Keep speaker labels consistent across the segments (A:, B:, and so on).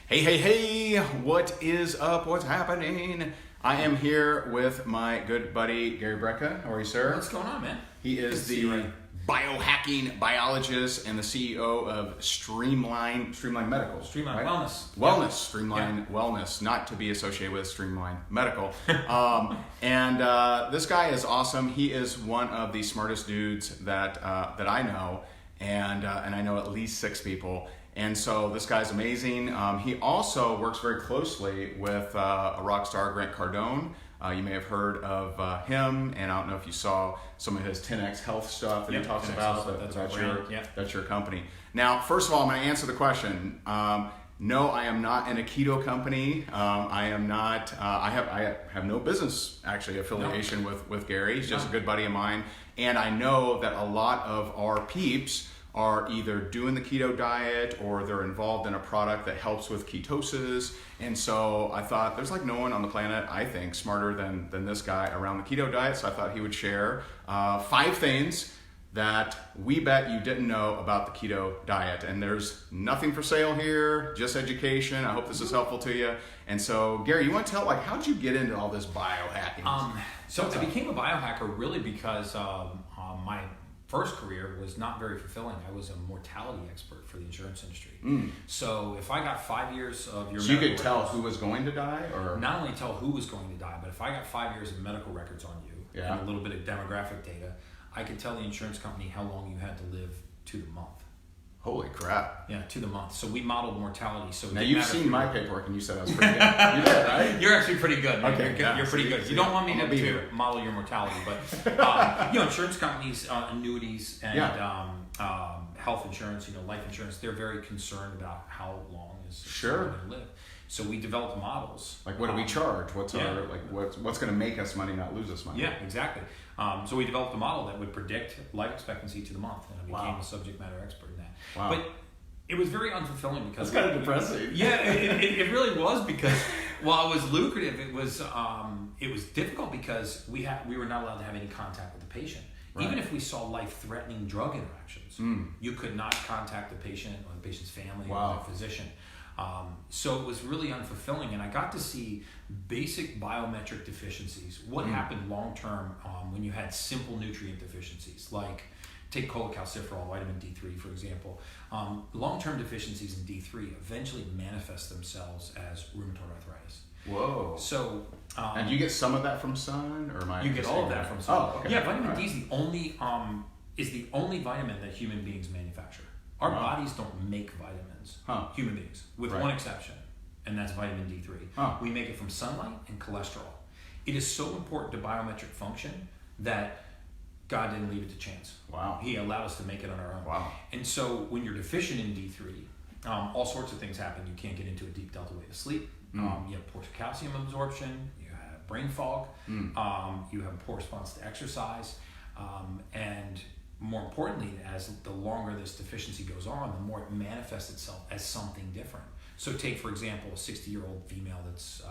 A: Hey, hey, hey, what is up? What's happening? I am here with my good buddy, Gary Brecka. How are you, sir?
B: What's going on, man?
A: He is the biohacking biologist and the CEO of Streamline Medical.
B: Streamline
A: right?
B: Wellness.
A: Wellness, Streamline Wellness, not to be associated with Streamline Medical. And this guy is awesome. He is one of the smartest dudes that I know, and I know at least 6 people. And so this guy's amazing. He also works very closely with a rock star, Grant Cardone. You may have heard of him, and I don't know if you saw some of his 10X health stuff that he talks about. That's your company. Now, first of all, I'm going to answer the question. No, I am not in a keto company. I am not. I have no business actually affiliation with Gary. He's just a good buddy of mine, and I know that a lot of our peeps are either doing the keto diet or they're involved in a product that helps with ketosis. And so I thought there's like no one on the planet, I think, smarter than this guy around the keto diet. So I thought he would share 5 things that we bet you didn't know about the keto diet. And there's nothing for sale here, just education. I hope this is helpful to you. And so, Gary, you want to tell, like, how'd you get into all this biohacking?
B: So I became a biohacker really because my first career was not very fulfilling. I was a mortality expert for the insurance industry. So if I got 5 years of your
A: so you could tell who was going to die, or
B: not only tell who was going to die, but if I got 5 years of medical records on you and a little bit of demographic data, I could tell the insurance company how long you had to live to the month.
A: Holy crap.
B: Yeah, to the month. So we modeled mortality. So
A: now you've seen my paperwork and you said I was pretty good. You did, right?
B: You're actually pretty good.
A: Okay,
B: you're pretty good. You don't want me to model your mortality, but insurance companies, annuities, and health insurance, life insurance, they're very concerned about how long is someone going to live. So we developed models.
A: Like, what do we charge? What's what's going to make us money, not lose us money?
B: Yeah, exactly. So we developed a model that would predict life expectancy to the month, and I became a subject matter expert in that.
A: Wow.
B: But it was very unfulfilling because
A: that's kind of depressing.
B: Yeah, it really was, because while it was lucrative, it was difficult because we were not allowed to have any contact with the patient. Right. Even if we saw life-threatening drug interactions, you could not contact the patient or the patient's family or the physician. So it was really unfulfilling, and I got to see basic biometric deficiencies. What happened long-term when you had simple nutrient deficiencies, like take cholecalciferol, vitamin D3, for example. Long-term deficiencies in D3 eventually manifest themselves as rheumatoid arthritis.
A: Whoa.
B: So,
A: and you get some of that from sun, or am I?
B: You get all of that from sun.
A: Oh, okay.
B: Yeah, vitamin D is the only vitamin that human beings manufacture. Our bodies don't make vitamins, human beings, with one exception, and that's vitamin D3. We make it from sunlight and cholesterol. It is so important to biometric function that God didn't leave it to chance.
A: Wow.
B: He allowed us to make it on our own.
A: Wow.
B: And so when you're deficient in D3, all sorts of things happen. You can't get into a deep delta wave of sleep. You have poor calcium absorption. You have brain fog. You have a poor response to exercise. And more importantly, as the longer this deficiency goes on, the more it manifests itself as something different. So take, for example, a 60-year-old female that's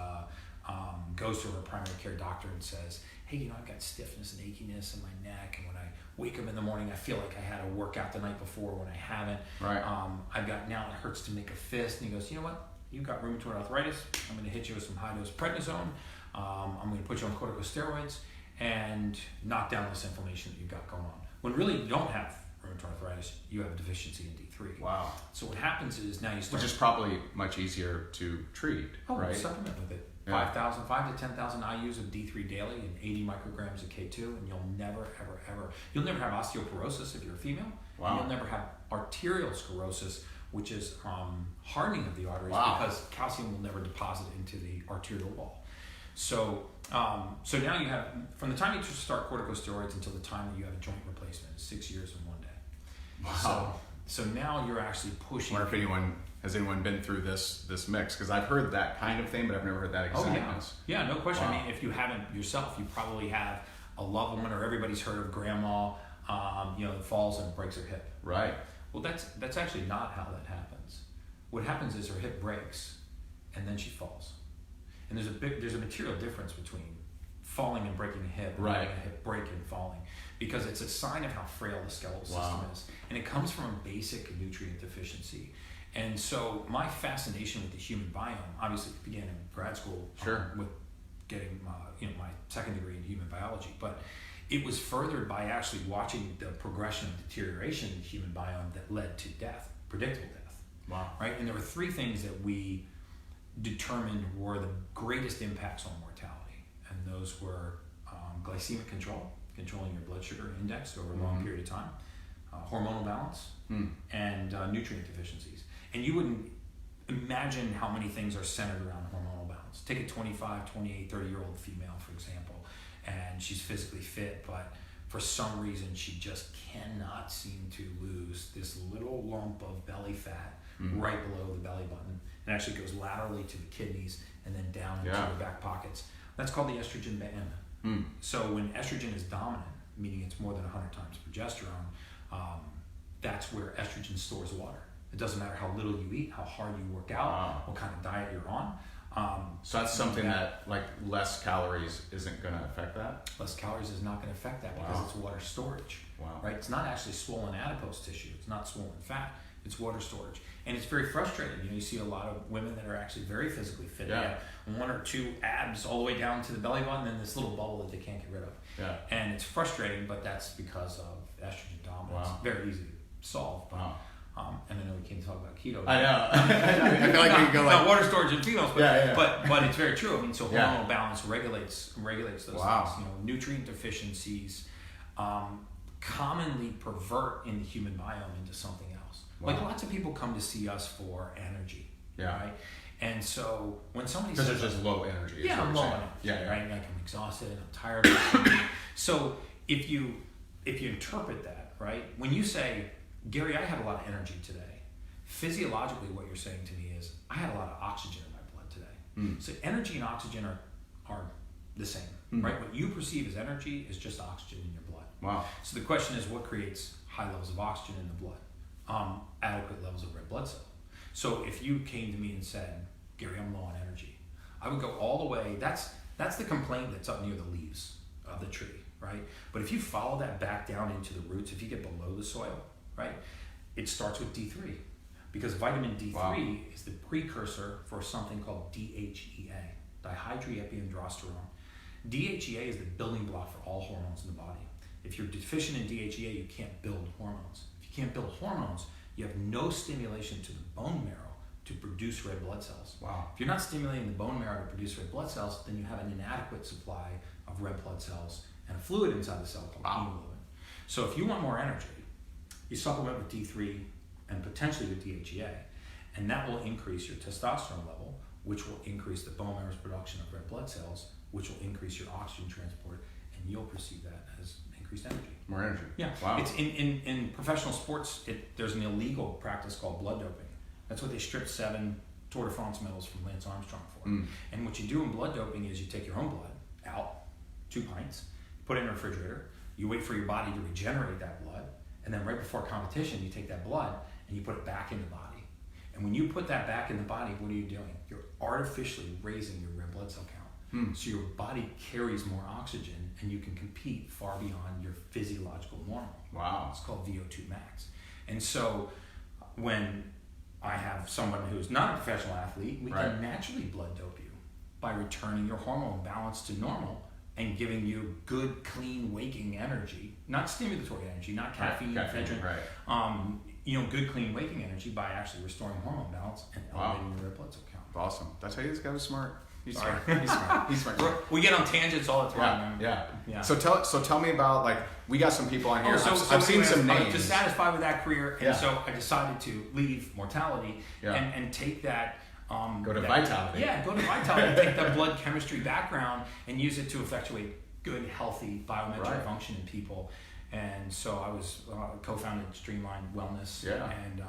B: goes to her primary care doctor and says, hey, I've got stiffness and achiness in my neck, and when I wake up in the morning, I feel like I had a workout the night before when I haven't.
A: Right.
B: I've got, now it hurts to make a fist. And he goes, you know what? You've got rheumatoid arthritis. I'm going to hit you with some high-dose prednisone. I'm going to put you on corticosteroids and knock down this inflammation that you've got going on. When really you don't have rheumatoid arthritis, you have a deficiency in D3.
A: Wow.
B: So what happens is now you start...
A: Which is probably much easier to treat, right?
B: Supplement with it. 5 to 10,000 IUs of D3 daily and 80 micrograms of K2, and you'll never, ever, you'll never have osteoporosis if you're a female.
A: Wow.
B: And you'll never have arterial sclerosis, which is hardening of the arteries because calcium will never deposit into the arterial wall. So now you have, from the time you start corticosteroids until the time that you have a joint replacement, 6 years and 1 day.
A: Wow.
B: So now you're actually pushing.
A: I wonder if has anyone been through this mix? Because I've heard that kind of thing, but I've never heard that exactness.
B: Yeah, no question. Wow. I mean, if you haven't yourself, you probably have a loved one, or everybody's heard of grandma, that falls and breaks her hip.
A: Right.
B: Well, that's actually not how that happens. What happens is her hip breaks, and then she falls. And there's a material difference between falling and breaking a hip, and having a hip break and falling, because it's a sign of how frail the skeletal system is, and it comes from a basic nutrient deficiency. And so my fascination with the human biome obviously began in grad school with getting my second degree in human biology, but it was furthered by actually watching the progression of deterioration in the human biome that led to death, predictable death.
A: Wow.
B: Right? And there were three things that we determined were the greatest impacts on mortality. And those were glycemic control, controlling your blood sugar index over a long period of time, hormonal balance, and nutrient deficiencies. And you wouldn't imagine how many things are centered around hormonal balance. Take a 25, 28, 30-year-old female, for example, and she's physically fit, but for some reason she just cannot seem to lose this little lump of belly fat right below the belly button. It actually goes laterally to the kidneys and then down into the back pockets. That's called the estrogen band. So when estrogen is dominant, meaning it's more than 100 times progesterone, that's where estrogen stores water. It doesn't matter how little you eat, how hard you work out, what kind of diet you're on.
A: So that's something that like less calories isn't going to affect that?
B: Less calories is not going to affect that because it's water storage. Right? It's not actually swollen adipose tissue. It's not swollen fat. It's water storage. And it's very frustrating. You see a lot of women that are actually very physically fit. They have 1 or 2 abs all the way down to the belly button and this little bubble that they can't get rid of. And it's frustrating, but that's because of estrogen dominance. Very easy to solve. But, and I know we can't talk about keto.
A: I know. I feel like we can go like...
B: Not water storage in females, but it's very true. I mean, so hormonal balance regulates those things. Nutrient deficiencies commonly pervert in the human biome into something else. Like lots of people come to see us for energy, right? And so when somebody
A: because there's just low energy.
B: I'm low energy, right? Like I'm exhausted, I'm tired. So if you interpret that, right, when you say, Gary, I have a lot of energy today, physiologically what you're saying to me is, I had a lot of oxygen in my blood today. So energy and oxygen are the same, right? What you perceive as energy is just oxygen in your blood. So the question is, what creates high levels of oxygen in the blood? Adequate levels of red blood cell. So if you came to me and said, Gary, I'm low on energy, I would go all the way. That's the complaint that's up near the leaves of the tree, right? But if you follow that back down into the roots, if you get below the soil, right, it starts with D3, because vitamin D3 is the precursor for something called DHEA, dihydroepiandrosterone. DHEA is the building block for all hormones in the body. If you're deficient in DHEA, you can't build hormones. If you can't build hormones, you have no stimulation to the bone marrow to produce red blood cells. If you're not stimulating the bone marrow to produce red blood cells, then you have an inadequate supply of red blood cells and a fluid inside the cell called hemoglobin. So if you want more energy, you supplement with D3 and potentially with DHEA, and that will increase your testosterone level, which will increase the bone marrow's production of red blood cells, which will increase your oxygen transport, and you'll perceive that as increased energy.
A: More energy.
B: It's in professional sports, there's an illegal practice called blood doping. That's what they stripped 7 Tour de France medals from Lance Armstrong for. And what you do in blood doping is you take your own blood out, 2 pints, put it in a refrigerator, you wait for your body to regenerate that blood, and then right before competition, you take that blood and you put it back in the body. And when you put that back in the body, what are you doing? You're artificially raising your red blood cell count. So your body carries more oxygen and you can compete far beyond your physiological normal. It's called VO2 max. And so when I have someone who's not a professional athlete, we can naturally blood dope you by returning your hormone balance to normal and giving you good, clean, waking energy, not stimulatory energy, not caffeine, ephedrine, good, clean, waking energy by actually restoring hormone balance and elevating your red blood cell count.
A: Awesome. Did I tell you this guy was smart? He's
B: Sorry.
A: smart. He's smart. He's smart.
B: We get on tangents all the time.
A: Yeah. So tell me about, like, we got some people on here. I've seen some names.
B: I was dissatisfied with that career, and so I decided to leave Mortality and take that.
A: Go to Vitality.
B: Go to Vitality. Take that blood chemistry background and use it to effectuate good, healthy biometric function in people. And so I was co-founded Streamline Wellness. And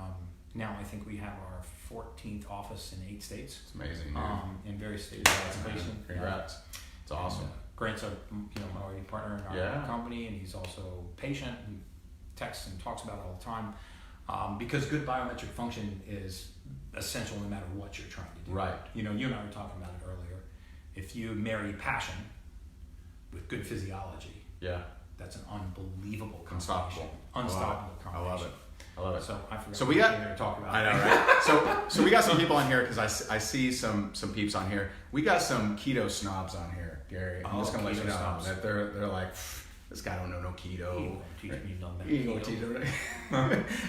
B: now I think we have our 14th office in 8 states.
A: It's amazing.
B: In various states of operation.
A: Congrats. It's awesome.
B: Grant's a minority partner in our company, and he's also a patient. He texts and talks about it all the time. Because good biometric function is essential no matter what you're trying to do. You and I were talking about it earlier. If you marry passion with good physiology, that's an unbelievable combination. Unstoppable combination.
A: I love it. I love it.
B: So I forgot.
A: So we got
B: to talk about.
A: I know, right? So we got some people on here because I see some peeps on here. We got some keto snobs on here, Gary. I'm just gonna let you know
B: snobs.
A: that they're like, this guy don't know no keto.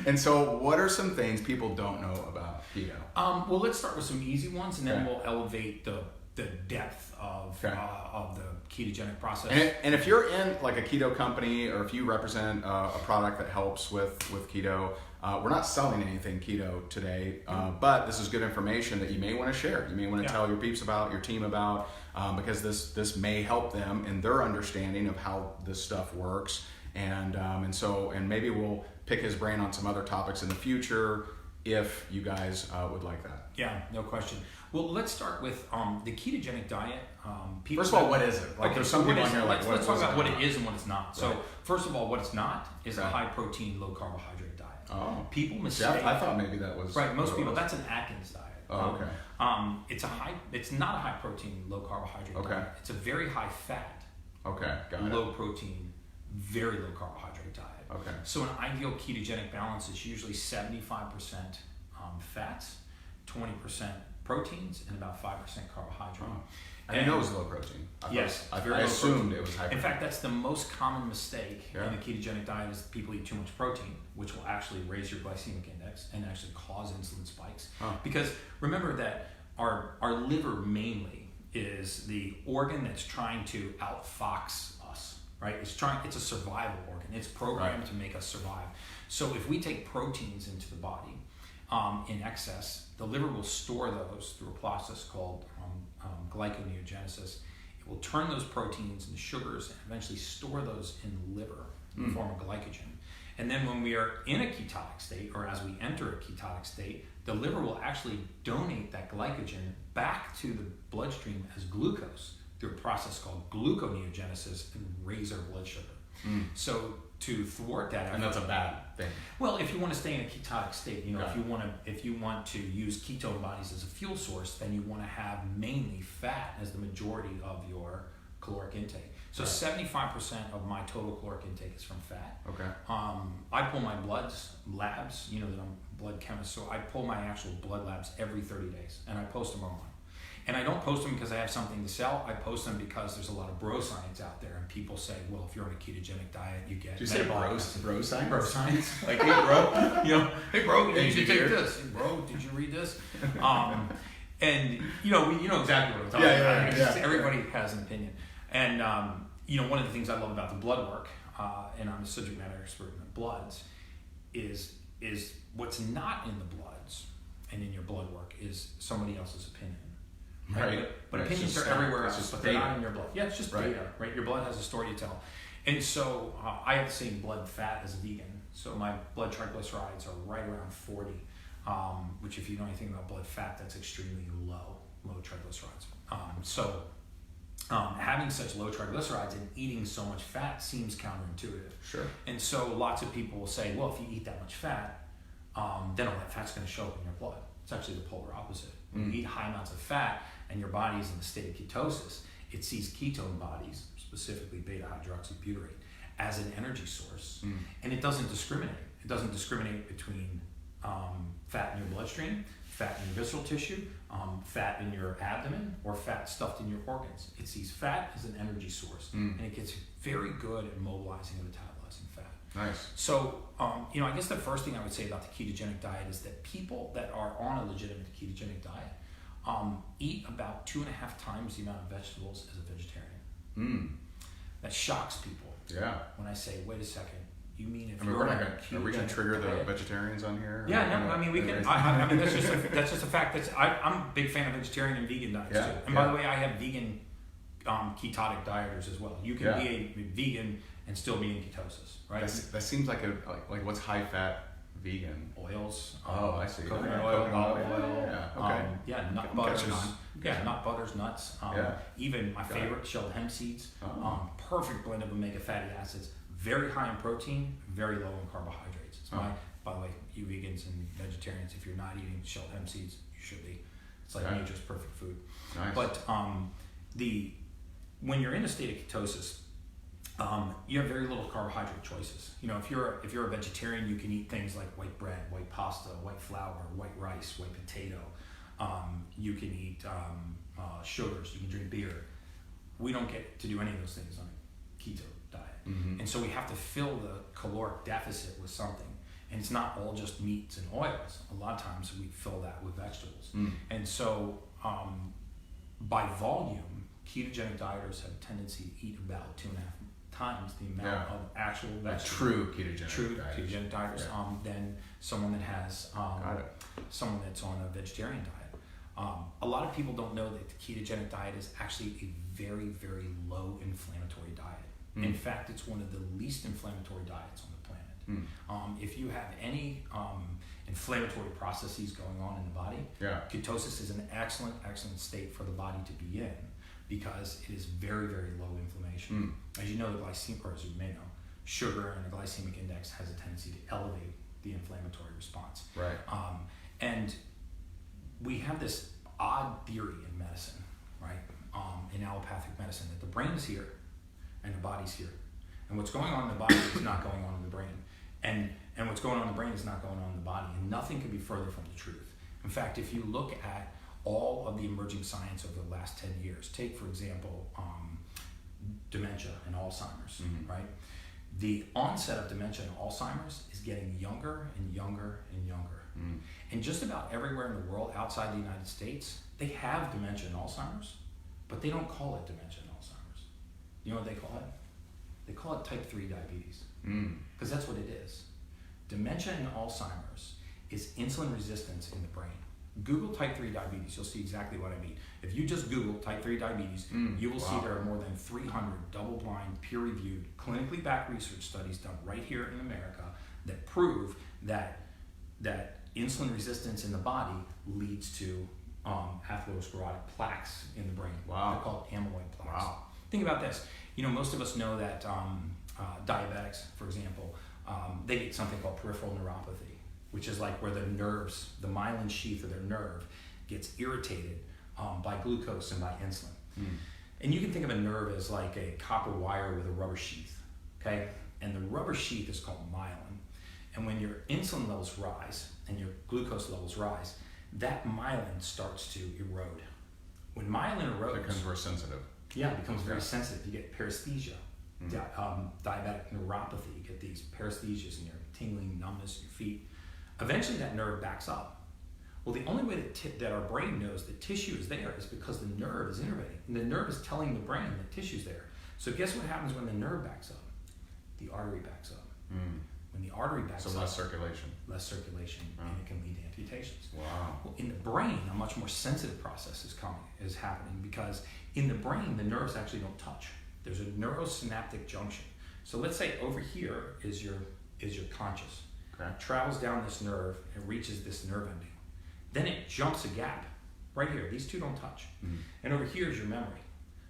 A: And so, what are some things people don't know about keto?
B: Well, let's start with some easy ones, and then we'll elevate the depth of the ketogenic process.
A: And if you're in like a keto company, or if you represent a product that helps with keto, we're not selling anything keto today, but this is good information that you may want to share. You may want to tell your peeps about, your team about, because this may help them in their understanding of how this stuff works. And maybe we'll pick his brain on some other topics in the future if you guys would like that.
B: Yeah, no question. Well, let's start with the ketogenic diet.
A: First of all, what is it? Like, there's some people on here like,
B: let's talk about what it is and what it's not.
A: Right.
B: So, first of all, what it's not is a high protein, low carbohydrate diet.
A: Oh,
B: people mistake.
A: Yeah, I thought maybe that was
B: right. Most people, that's an Atkins diet.
A: Oh, okay.
B: It's not a high protein, low carbohydrate diet. It's a very high fat.
A: Okay, got it.
B: Low protein, very low carbohydrate diet.
A: Okay.
B: So an ideal ketogenic balance is usually 75% fats, 20% proteins, and about 5% carbohydrate.
A: Oh. I didn't know it was low protein. I assumed it was high protein.
B: In fact, that's the most common mistake in the ketogenic diet is people eat too much protein, which will actually raise your glycemic index and actually cause insulin spikes. Because remember that our liver mainly is the organ that's trying to outfox us, right? It's a survival organ. It's programmed to make us survive. So if we take proteins into the body in excess, the liver will store those through a process called glyconeogenesis. It will turn those proteins into sugars and eventually store those in the liver in the form of glycogen. And then when we are in a ketotic state, or as we enter a ketotic state, the liver will actually donate that glycogen back to the bloodstream as glucose through a process called gluconeogenesis and raise our blood sugar. So to thwart that,
A: and that's a bad thing.
B: Well, if you want to stay in a ketotic state, if you want to use ketone bodies as a fuel source, then you want to have mainly fat as the majority of your caloric intake. So 75% of my total caloric intake is from fat.
A: Okay.
B: I pull my labs, that I'm a blood chemist, so I pull my actual blood labs every 30 days, and I post them online. And I don't post them because I have something to sell. I post them because there's a lot of bro science out there, and people say, well, if you're on a ketogenic diet, you get...
A: Did you say bro science?
B: Bro science.
A: Like, hey, bro.
B: Hey, bro, you should take this. Hey, bro, did you read this? And, we know exactly what I'm talking about. Everybody has an opinion. And, one of the things I love about the blood work, and I'm a subject matter expert in the bloods, is what's not in the bloods and in your blood work is somebody else's opinion.
A: Right.
B: But opinions are everywhere else, but they're not in your blood. Yeah, it's just data, right? Your blood has a story to tell. And so I have the same blood fat as a vegan. So my blood triglycerides are right around 40, which if you know anything about blood fat, that's extremely low triglycerides. Having such low triglycerides and eating so much fat seems counterintuitive.
A: Sure.
B: And so lots of people will say, well, if you eat that much fat, then all that fat's going to show up in your blood. It's actually the polar opposite. When you eat high amounts of fat and your body is in a state of ketosis, it sees ketone bodies, specifically beta-hydroxybutyrate, as an energy source. And it doesn't discriminate. It doesn't discriminate between fat in your bloodstream, fat in your visceral tissue, fat in your abdomen, or fat stuffed in your organs. It sees fat as an energy source, and it gets very good at mobilizing and metabolizing fat.
A: Nice.
B: So, I guess the first thing I would say about the ketogenic diet is that people that are on a legitimate ketogenic diet eat about 2.5 times the amount of vegetables as a vegetarian. That shocks people.
A: Yeah.
B: When I say, wait a second, you mean if
A: are we going to trigger the vegetarians on here?
B: Yeah, no, I mean, we can. I mean, that's just a fact. I'm a big fan of vegetarian and vegan diets too. And by the way, I have vegan ketotic dieters as well. You can be a vegan and still be in ketosis, right?
A: That seems like what's high fat vegan?
B: Oils.
A: I see.
B: Coconut oil, olive oil.
A: Yeah.
B: Okay. Nut butters. Nut butters, nuts. Even my favorite, shelled hemp seeds. Perfect blend of omega fatty acids. Very high in protein, very low in carbohydrates. By the way, you vegans and vegetarians, if you're not eating shelled hemp seeds, you should be. It's like nature's perfect food.
A: Nice.
B: But when you're in a state of ketosis, you have very little carbohydrate choices. You know, if you're a vegetarian, you can eat things like white bread, white pasta, white flour, white rice, white potato. You can eat sugars. You can drink beer. We don't get to do any of those things on a keto diet. Mm-hmm. And so we have to fill the caloric deficit with something. And it's not all just meats and oils. A lot of times we fill that with vegetables. Mm. And so by volume, ketogenic dieters have a tendency to eat about 2.5 times the amount of actual vegetables.
A: True ketogenic
B: dieters than someone that has someone that's on a vegetarian diet. A lot of people don't know that the ketogenic diet is actually a very, very low inflammatory diet. Mm. In fact, it's one of the least inflammatory diets on the planet. Mm. If you have any inflammatory processes going on in the body, ketosis is an excellent state for the body to be in, because it is very, very low inflammation. Mm. As you know, as you may know, sugar and the glycemic index has a tendency to elevate the inflammatory response.
A: Right.
B: And we have this odd theory in medicine, right? In allopathic medicine, that the brain is here and the body's here. And what's going on in the body is not going on in the brain. And what's going on in the brain is not going on in the body. And nothing could be further from the truth. In fact, if you look at all of the emerging science over the last 10 years. Take, for example, dementia and Alzheimer's, mm-hmm. right? The onset of dementia and Alzheimer's is getting younger and younger and younger. Mm. And just about everywhere in the world outside the United States, they have dementia and Alzheimer's, but they don't call it dementia and Alzheimer's. You know what they call it? They call it type 3 diabetes, because that's what it is. Dementia and Alzheimer's is insulin resistance in the brain. Google type 3 diabetes, you'll see exactly what I mean. If you just Google type 3 diabetes, you will see there are more than 300 double-blind, peer-reviewed, clinically backed research studies done right here in America that prove that insulin resistance in the body leads to atherosclerotic plaques in the brain.
A: Wow.
B: They're called amyloid plaques.
A: Wow.
B: Think about this. You know, most of us know that diabetics, for example, they get something called peripheral neuropathy, which is like where the nerves, the myelin sheath of their nerve gets irritated by glucose and by insulin. Mm. And you can think of a nerve as like a copper wire with a rubber sheath, okay? And the rubber sheath is called myelin. And when your insulin levels rise and your glucose levels rise, that myelin starts to erode. When myelin erodes...
A: It becomes more sensitive.
B: Yeah, it becomes very sensitive. You get paresthesia, diabetic neuropathy. You get these paresthesias in your tingling, numbness in your feet. Eventually that nerve backs up. Well, the only way that our brain knows that tissue is there is because the nerve is innervating. And the nerve is telling the brain that tissue's there. So guess what happens when the nerve backs up? The artery backs up. Mm. When the artery backs up...
A: So less circulation.
B: Less circulation, and it can lead to amputations.
A: Wow.
B: Well, in the brain, a much more sensitive process is happening, because in the brain, the nerves actually don't touch. There's a neurosynaptic junction. So let's say over here is your conscious. Okay. Travels down this nerve and reaches this nerve ending. Then it jumps a gap right here. These two don't touch. Mm-hmm. And over here is your memory.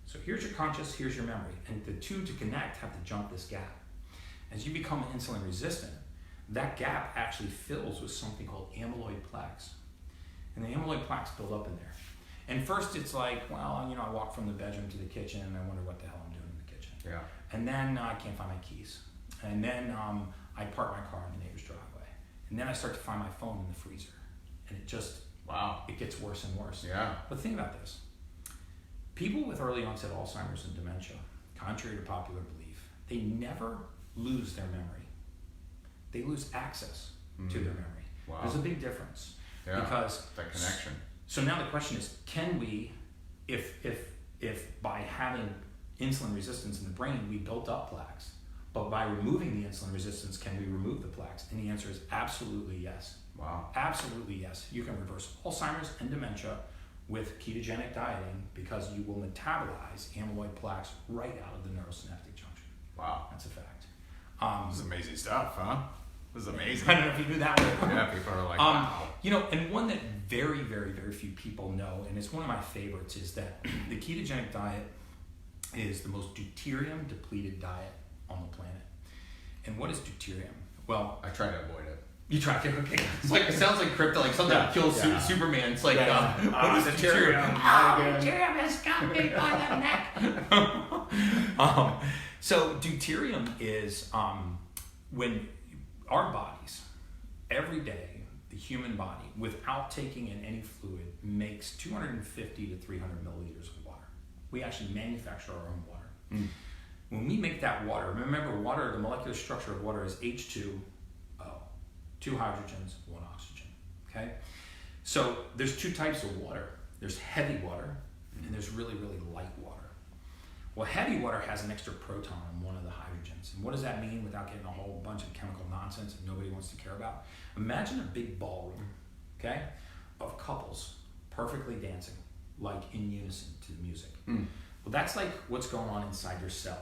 B: So here's your conscious, here's your memory. And the two to connect have to jump this gap. As you become insulin resistant, that gap actually fills with something called amyloid plaques. And the amyloid plaques build up in there. And first it's like, well, you know, I walk from the bedroom to the kitchen and I wonder what the hell I'm doing in the kitchen.
A: Yeah.
B: And then I can't find my keys. And then I park my car in the neighbor's driveway. And then I start to find my phone in the freezer. And it just, it gets worse and worse.
A: Yeah.
B: But think about this. People with early onset Alzheimer's and dementia, contrary to popular belief, they never lose their memory. They lose access to their memory. Wow. There's a big difference.
A: Yeah,
B: because
A: that connection.
B: So now the question is, can we, if by having insulin resistance in the brain, we built up plaques, but by removing the insulin resistance, can we remove the plaques? And the answer is absolutely yes.
A: Wow.
B: Absolutely yes. You can reverse Alzheimer's and dementia with ketogenic dieting, because you will metabolize amyloid plaques right out of the neurosynaptic junction.
A: Wow.
B: That's a fact.
A: This is amazing stuff, huh? This is amazing.
B: I don't know if you knew that one.
A: Yeah, people are like, wow.
B: You know, and one that very, very, very few people know, and it's one of my favorites, is that the ketogenic diet is the most deuterium depleted diet on the planet. And what is deuterium? Well,
A: I try to avoid it.
B: You try to, okay. It's like, it sounds like crypto, like something that kills Superman. It's like, what is deuterium? Deuterium has got me by the neck. So deuterium is when our bodies, every day, the human body, without taking in any fluid, makes 250 to 300 milliliters of water. We actually manufacture our own water. Mm. When we make that water, remember water, the molecular structure of water is H2O, 2 hydrogens, 1 oxygen, okay? So there's 2 types of water. There's heavy water, and there's really, really light water. Well, heavy water has an extra proton on one of the hydrogens. And what does that mean without getting a whole bunch of chemical nonsense that nobody wants to care about? Imagine a big ballroom, okay, of couples perfectly dancing, like in unison to the music. Mm. Well, that's like what's going on inside your cell.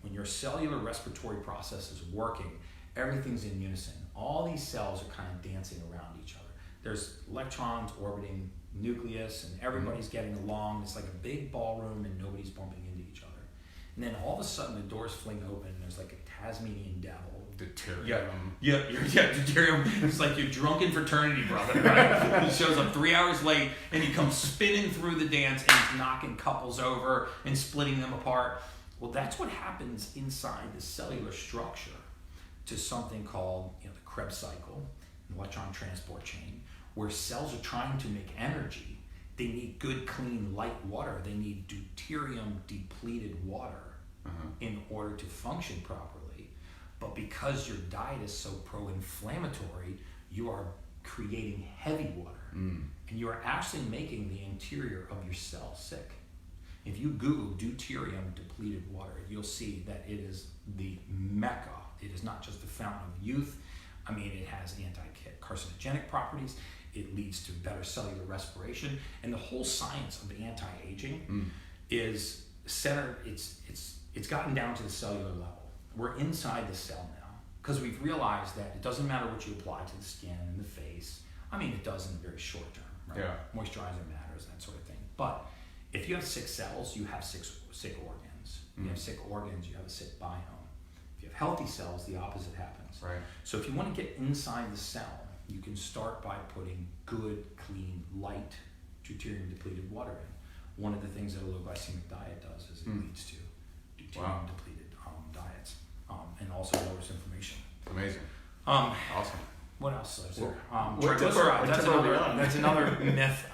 B: When your cellular respiratory process is working, everything's in unison. All these cells are kind of dancing around each other. There's electrons orbiting nucleus, and everybody's getting along. It's like a big ballroom, and nobody's bumping into each other. And then all of a sudden, the doors fling open, and there's like a Tasmanian devil.
A: Deuterium.
B: Yeah, deuterium. It's like your drunken fraternity brother, right? He shows up 3 hours late, and he comes spinning through the dance, and he's knocking couples over and splitting them apart. Well, that's what happens inside the cellular structure to something called the Krebs cycle, an electron transport chain, where cells are trying to make energy. They need good, clean, light water. They need deuterium-depleted water in order to function properly. But because your diet is so pro-inflammatory, you are creating heavy water. Mm. And you are actually making the interior of your cell sick. If you Google deuterium-depleted water, you'll see that it is the mecca. It is not just the fountain of youth. I mean, it has anti-carcinogenic properties. It leads to better cellular respiration, and the whole science of anti-aging is centered. It's gotten down to the cellular level. We're inside the cell now because we've realized that it doesn't matter what you apply to the skin and the face. I mean, it does in the very short term, right? Yeah. Moisturizer matters, that sort of thing. But if you have sick cells, you have sick organs. If you have sick organs, you have a sick biome. If you have healthy cells, the opposite happens.
A: Right.
B: So if you want to get inside the cell, you can start by putting good, clean, light, deuterium-depleted water in. One of the things that a low-glycemic diet does is it leads to deuterium-depleted diets, and also lowers inflammation.
A: Amazing.
B: Awesome. What else is there? Triglycerides. That's another myth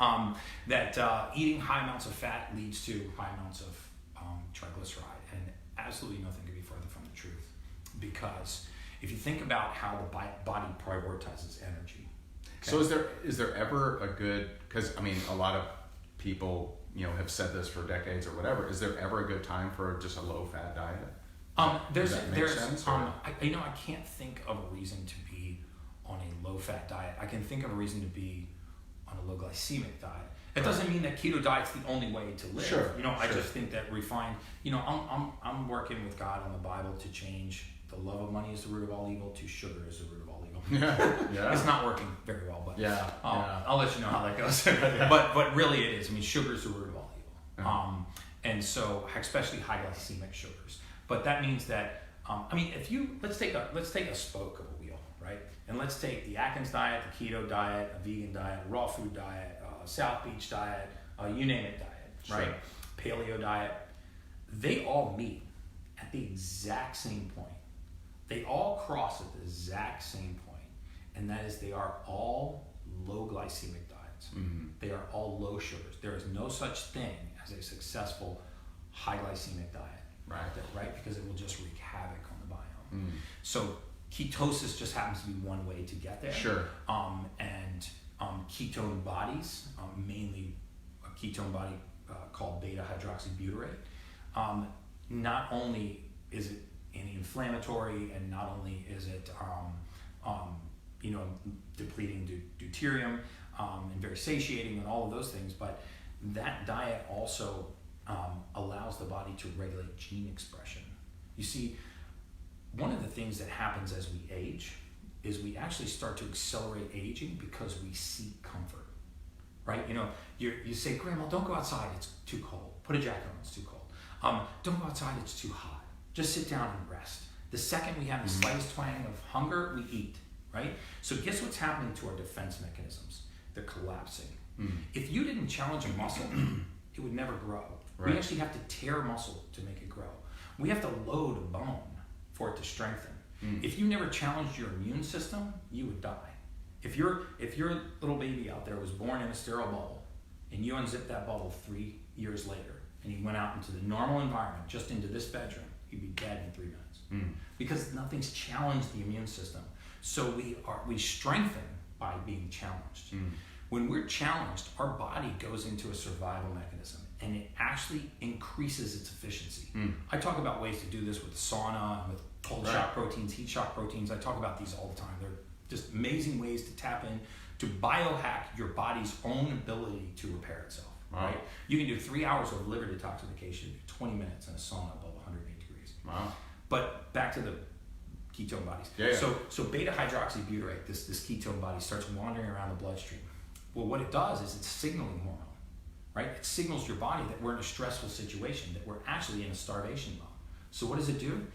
B: that eating high amounts of fat leads to high amounts of triglyceride, and absolutely nothing could be further from the truth. Because if you think about how the body prioritizes energy. Okay?
A: So is there ever a good, because I mean a lot of people have said this for decades or whatever, is there ever a good time for just a low fat diet?
B: There's I can't think of a reason to be on a low fat diet. I can think of a reason to be on a low glycemic diet. It doesn't mean that keto diet's the only way to live.
A: Sure.
B: I just think that refined, I'm working with God on the Bible to change the love of money is the root of all evil to sugar is the root of all evil. Yeah. It's not working very well, but I'll let you know how that goes. But really it is. I mean, sugar is the root of all evil. And so especially high glycemic sugars. But that means that if you let's take a spoke of a wheel, right? And let's take the Atkins diet, the keto diet, a vegan diet, a raw food diet, South Beach diet, you name it diet, right? Paleo diet. They all meet at the exact same point. They all cross at the exact same point, and that is they are all low glycemic diets. Mm-hmm. They are all low sugars. There is no such thing as a successful high glycemic diet. Right? Because it will just wreak havoc on the biome. Mm. So ketosis just happens to be one way to get there.
A: Sure.
B: And ketone bodies, mainly a ketone body called beta hydroxybutyrate. Not only is it anti-inflammatory, and not only is it depleting deuterium and very satiating and all of those things, but that diet also allows the body to regulate gene expression. You see, one of the things that happens as we age is we actually start to accelerate aging because we seek comfort, right? You say, Grandma, don't go outside, it's too cold. Put a jacket on, it's too cold. Don't go outside, it's too hot. Just sit down and rest. The second we have the slightest twang of hunger, we eat, right? So guess what's happening to our defense mechanisms? They're collapsing. If you didn't challenge a muscle, it would never grow. Right. We actually have to tear muscle to make it grow. We have to load a bone for it to strengthen. If you never challenged your immune system, you would die. If your little baby out there was born in a sterile bubble and you unzip that bubble 3 years later and he went out into the normal environment, just into this bedroom, he'd be dead in 3 minutes. Because nothing's challenged the immune system. So we strengthen by being challenged. When we're challenged, our body goes into a survival mechanism and it actually increases its efficiency. I talk about ways to do this with sauna, with cold shock proteins, heat shock proteins. I talk about these all the time. They're just amazing ways to tap in to biohack your body's own ability to repair itself. Right? You can do 3 hours of liver detoxification, 20 minutes in a sauna above 108 degrees. But back to the ketone bodies. So beta hydroxybutyrate, this ketone body, starts wandering around the bloodstream. Well, what it does is it's signaling hormone, right? It signals your body that we're in a stressful situation, that we're actually in a starvation mode. So what does it do?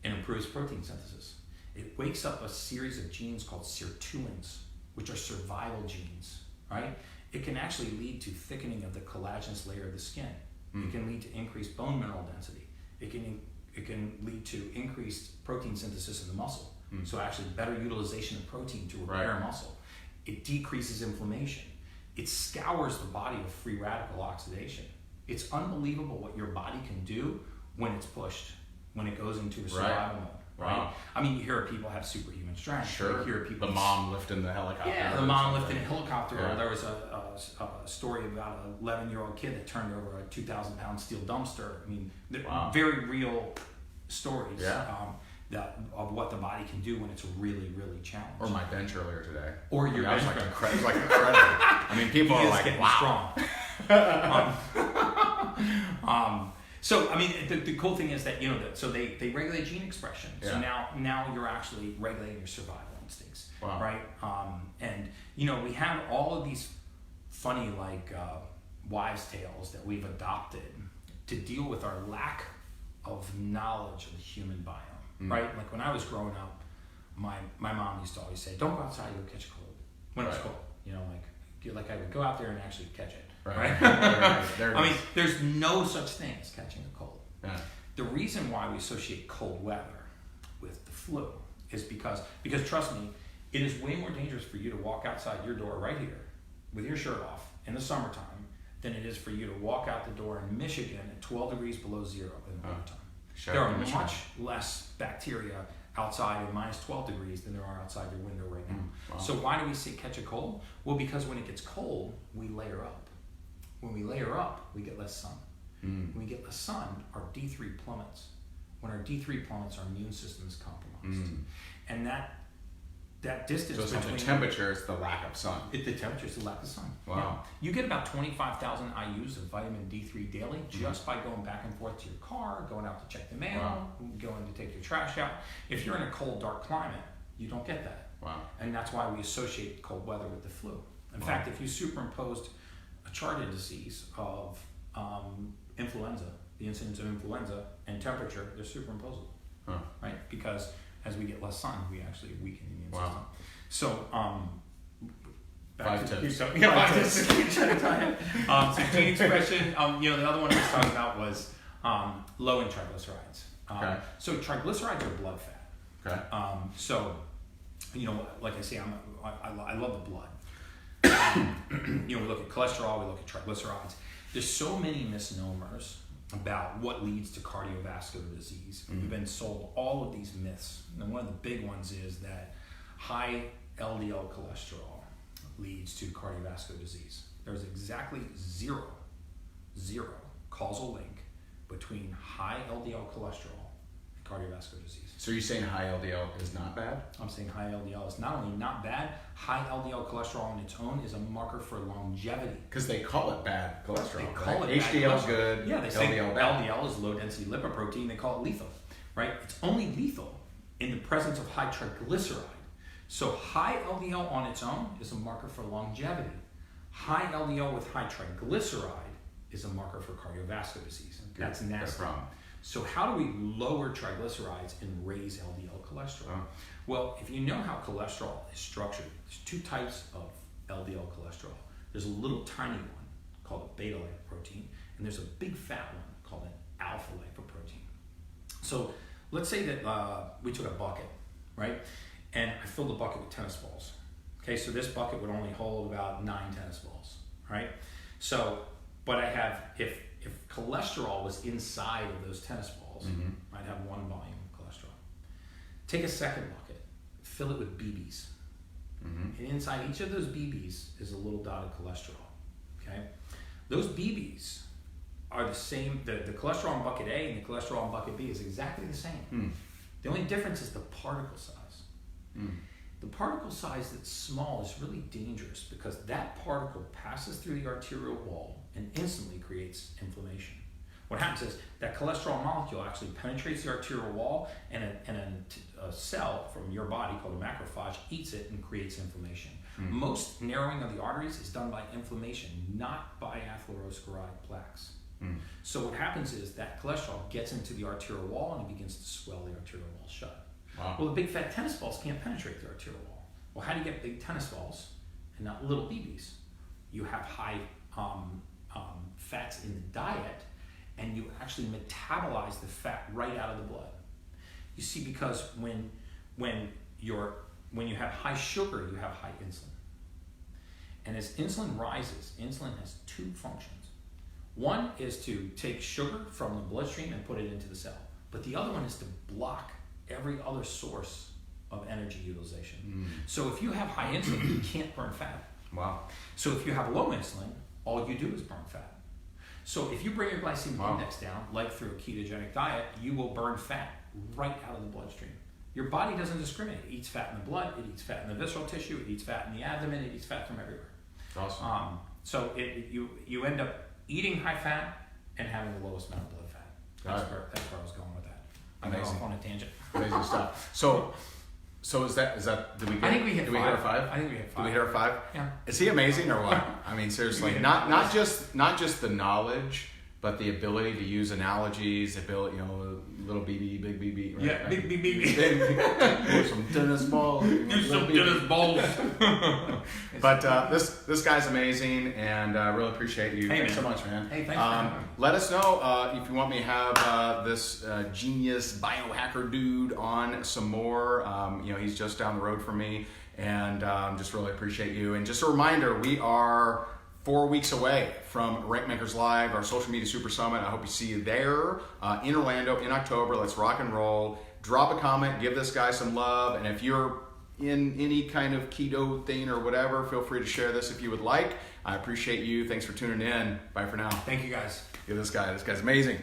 B: It improves protein synthesis. It wakes up a series of genes called sirtuins, which are survival genes, right? It can actually lead to thickening of the collagenous layer of the skin. It can lead to increased bone mineral density. It can lead to increased protein synthesis in the muscle. So actually better utilization of protein to repair muscle. It decreases inflammation. It scours the body of free radical oxidation. It's unbelievable what your body can do when it's pushed, when it goes into a survival mode. Right? I mean, you hear people have superhuman strength. You hear people
A: the mom lifting the helicopter.
B: Yeah, the mom lifting a helicopter. Or there was a story about an 11-year-old kid that turned over a 2,000-pound steel dumpster. I mean, very real stories of what the body can do when it's really, really challenged.
A: Or my bench earlier today.
B: Or your bench.
A: It was like incredible. I mean, people are like, wow.
B: Strong. So, I mean, the cool thing is that, so they regulate gene expression. So now you're actually regulating your survival instincts, right? And, we have all of these funny, wives' tales that we've adopted to deal with our lack of knowledge of the human biome, right? Like when I was growing up, my mom used to always say, don't go outside, you'll catch a cold. When it's cold, I would go out there and actually catch it. Right? I mean, there's no such thing as catching a cold. The reason why we associate cold weather with the flu is because trust me, it is way more dangerous for you to walk outside your door right here with your shirt off in the summertime than it is for you to walk out the door in Michigan at 12 degrees below zero in the wintertime. There are much less bacteria outside at minus 12 degrees than there are outside your window right now. So why do we say catch a cold? Well, because when it gets cold, we layer up. When we layer up, we get less sun. When we get less sun, our D3 plummets. When our D3 plummets, our immune system is compromised. And that distance between...
A: So the temperature is the lack of sun.
B: The temperature is the lack of sun. You get about 25,000 IUs of vitamin D3 daily just by going back and forth to your car, going out to check the mail, going to take your trash out. If you're in a cold, dark climate, you don't get that. And that's why we associate cold weather with the flu. In fact, if you superimposed a charted disease of influenza, the incidence of influenza and temperature, they're superimposable, right? Because as we get less sun, we actually weaken the immune system. So, back to Keto. Yeah, 5 tips to Keto diet. So gene expression. The other one I was talking about was low in triglycerides. So triglycerides are blood fat. So, like I say, I love the blood. We look at cholesterol, we look at triglycerides. There's so many misnomers about what leads to cardiovascular disease. We've been sold all of these myths. And one of the big ones is that high LDL cholesterol leads to cardiovascular disease. There's exactly zero causal link between high LDL cholesterol and cardiovascular disease.
A: So you're saying high LDL is not bad?
B: I'm saying high LDL is not only not bad, high LDL cholesterol on its own is a marker for longevity.
A: Because they call it bad cholesterol.
B: They call it
A: HDL
B: bad
A: good,
B: yeah, they say
A: LDL bad.
B: LDL is low density lipoprotein. They call it lethal, right? It's only lethal in the presence of high triglyceride. So high LDL on its own is a marker for longevity. High LDL with high triglyceride is a marker for cardiovascular disease. That's nasty. So how do we lower triglycerides and raise LDL cholesterol? Well, if you know how cholesterol is structured, there's 2 types of LDL cholesterol. There's a little tiny one called a beta lipoprotein, and there's a big fat one called an alpha lipoprotein. So let's say that we took a bucket, right? And I filled the bucket with tennis balls. Okay, so this bucket would only hold about 9 tennis balls, right? So, but I have, if cholesterol was inside of those tennis balls, I'd have 1 volume of cholesterol. Take a second bucket, fill it with BBs. And inside each of those BBs is a little dot of cholesterol, okay? Those BBs are the same, the cholesterol in bucket A and the cholesterol in bucket B is exactly the same. The only difference is the particle size. The particle size that's small is really dangerous because that particle passes through the arterial wall and instantly creates inflammation. What happens is that cholesterol molecule actually penetrates the arterial wall and a cell from your body called a macrophage eats it and creates inflammation. Most narrowing of the arteries is done by inflammation, not by atherosclerotic plaques. So what happens is that cholesterol gets into the arterial wall and it begins to swell the arterial wall shut.
A: Wow.
B: Well, the big fat tennis balls can't penetrate the arterial wall. Well, how do you get big tennis balls and not little BBs? You have high fats in the diet, and you actually metabolize the fat right out of the blood. You see, because when you have high sugar, you have high insulin. And as insulin rises, insulin has 2 functions. One is to take sugar from the bloodstream and put it into the cell, but the other one is to block every other source of energy utilization. So if you have high insulin, you can't burn fat.
A: Wow.
B: So if you have low insulin, all you do is burn fat. So if you bring your glycemic index down, like through a ketogenic diet, you will burn fat right out of the bloodstream. Your body doesn't discriminate. It eats fat in the blood, it eats fat in the visceral tissue, it eats fat in the abdomen, it eats fat from everywhere.
A: Awesome.
B: So you end up eating high fat and having the lowest amount of blood fat. That's where I was going with that. I went off on a tangent.
A: Amazing stuff. So is that did we get?
B: I think we hit 5.
A: Did we hit our 5?
B: I think we hit 5.
A: Did we hit our 5?
B: Yeah.
A: Is he amazing or what? I mean, seriously, not just the knowledge, but the ability to use analogies, ability, little BB, big BB. Right?
B: Yeah, big BB.
A: Or some tennis balls.
B: Do some tennis balls.
A: But this guy's amazing, and I really appreciate you. Thanks so much, man.
B: Hey, thanks for having me.
A: Let us know if you want me to have this genius biohacker dude on some more. He's just down the road from me, and just really appreciate you. And just a reminder, we are 4 weeks away from Rank Makers Live, our social media super summit. I hope you see you there in Orlando in October. Let's rock and roll. Drop a comment, give this guy some love, and if you're in any kind of keto thing or whatever, feel free to share this if you would like. I appreciate you. Thanks for tuning in. Bye for now.
B: Thank you, guys.
A: Give this guy's amazing.